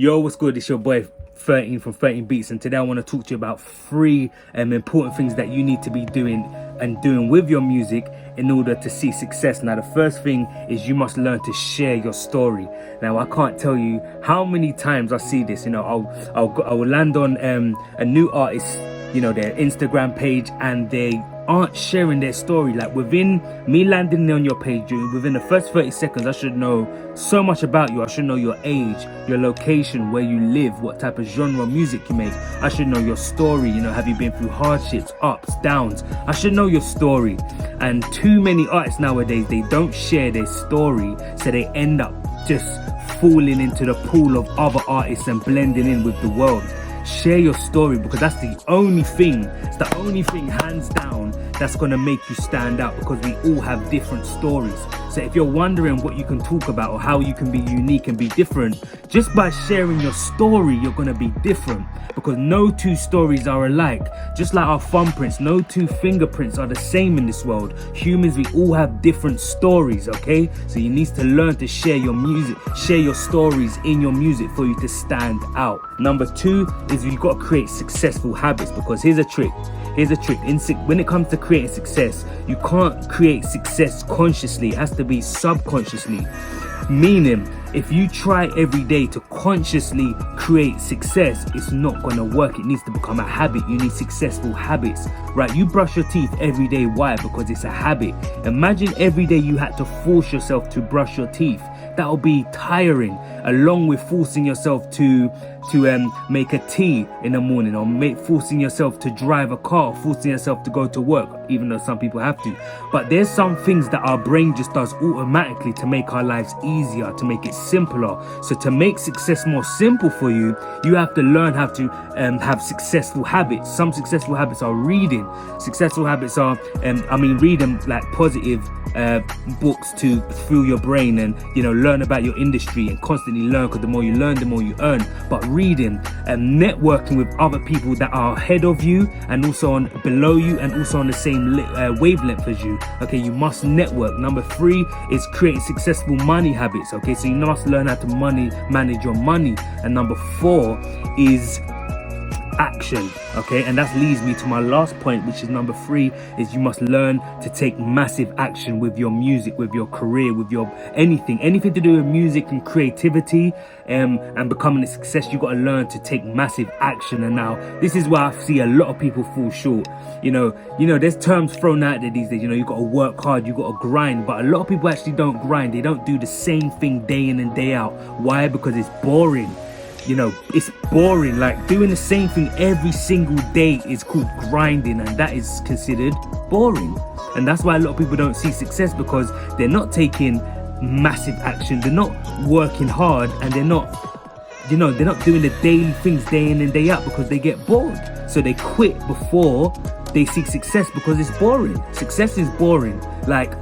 Yo, what's good? It's your boy 13 from 13 Beats, and today I want to talk to you about three important things that you need to be doing with your music in order to see success. Now, the first thing is you must learn to share your story. Now, I can't tell you how many times I see this. I will land on a new artist, their Instagram page, and they aren't sharing their story. Like, within me landing on your page, within the first 30 seconds, I should know so much about you. I should know your age, your location, where you live, what type of genre of music you make. I should know your story. Have you been through hardships, ups, downs? I should know your story. And too many artists nowadays, they don't share their story, so they end up just falling into the pool of other artists and blending in with the world. Share your story, because that's the only thing, hands down, that's going to make you stand out, because we all have different stories. So if you're wondering what you can talk about or how you can be unique and be different, just by sharing your story, you're going to be different, because no two stories are alike. Just like our thumbprints, no two fingerprints are the same in this world. Humans, we all have different stories, okay? So you need to learn to share your music, share your stories in your music for you to stand out. Number two is you've got to create successful habits, because here's a trick. When it comes to creating success, you can't create success consciously. It has to be subconsciously. Meaning, if you try every day to consciously create success, it's not going to work. It needs to become a habit. You need successful habits, right? You brush your teeth every day. Why? Because it's a habit. Imagine every day you had to force yourself to brush your teeth. That will be tiring, along with forcing yourself to make a tea in the morning, or forcing yourself to drive a car, forcing yourself to go to work, even though some people have to. But there's some things that our brain just does automatically to make our lives easier, to make it simpler. So to make success more simple for you, you have to learn how to have successful habits. Some successful habits are reading. Successful habits are, reading like positive books to fuel your brain, and learn about your industry and constantly learn, because the more you learn, the more you earn. But reading and networking with other people that are ahead of you and also below you and also on the same wavelength as you. Okay, you must network. Number three is creating successful money habits. Okay, so you must learn how to manage your money. And number four is action. Okay, and that leads me to my last point, which is number three, is you must learn to take massive action with your music, with your career, with your anything to do with music and creativity, and becoming a success. You got to learn to take massive action. And now this is where I see a lot of people fall short. There's terms thrown out there these days. You got to work hard, you got to grind, but a lot of people actually don't grind. They don't do the same thing day in and day out. Why? Because it's boring. It's boring. Like, doing the same thing every single day is called grinding, and that is considered boring. And that's why a lot of people don't see success, because they're not taking massive action, they're not working hard, and they're not doing the daily things day in and day out, because they get bored. So they quit before they seek success, because it's boring. Success is boring. Like,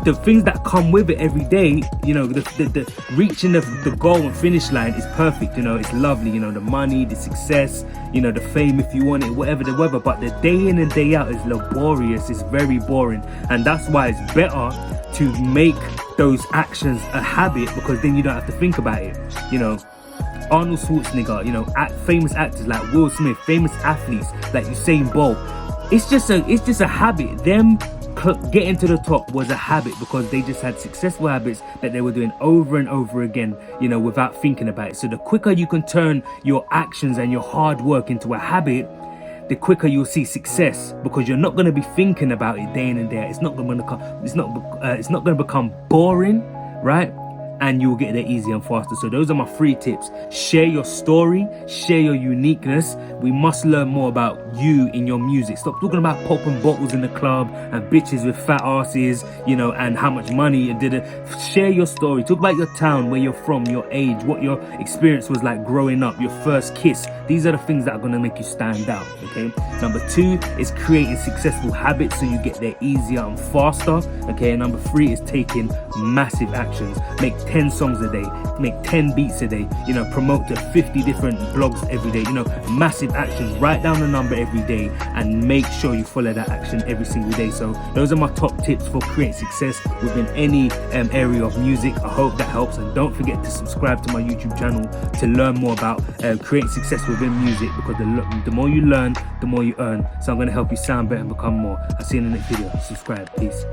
the things that come with it every day, the reaching the goal and finish line is perfect. It's lovely. The money, the success, the fame if you want it, whatever the weather. But the day in and day out is laborious. It's very boring, and that's why it's better to make those actions a habit, because then you don't have to think about it. Arnold Schwarzenegger, famous actors like Will Smith, famous athletes like Usain Bolt. It's just a habit. Them getting to the top was a habit, because they just had successful habits that they were doing over and over again, without thinking about it. So the quicker you can turn your actions and your hard work into a habit, the quicker you'll see success, because you're not going to be thinking about it day in and day out. It's not going to become boring, right? And you'll get there easier and faster. So those are my three tips. Share your story, share your uniqueness. We must learn more about you in your music. Stop talking about popping bottles in the club and bitches with fat asses, and how much money you did it. Share your story. Talk about your town, where you're from, your age, what your experience was like growing up, your first kiss. These are the things that are going to make you stand out. Okay. Number two is creating successful habits, so you get there easier and faster. Okay. And number three is taking massive actions. Make 10 songs a day, make 10 beats a day, you know, promote to 50 different blogs every day, you know, massive actions. Write down a number every day and make sure you follow that action every single day. So those are my top tips for creating success within any area of music. I hope that helps, and don't forget to subscribe to my YouTube channel to learn more about creating success within music, because the more you learn, the more you earn. So I'm going to help you sound better and become more. I'll see you in the next video. Subscribe. Peace.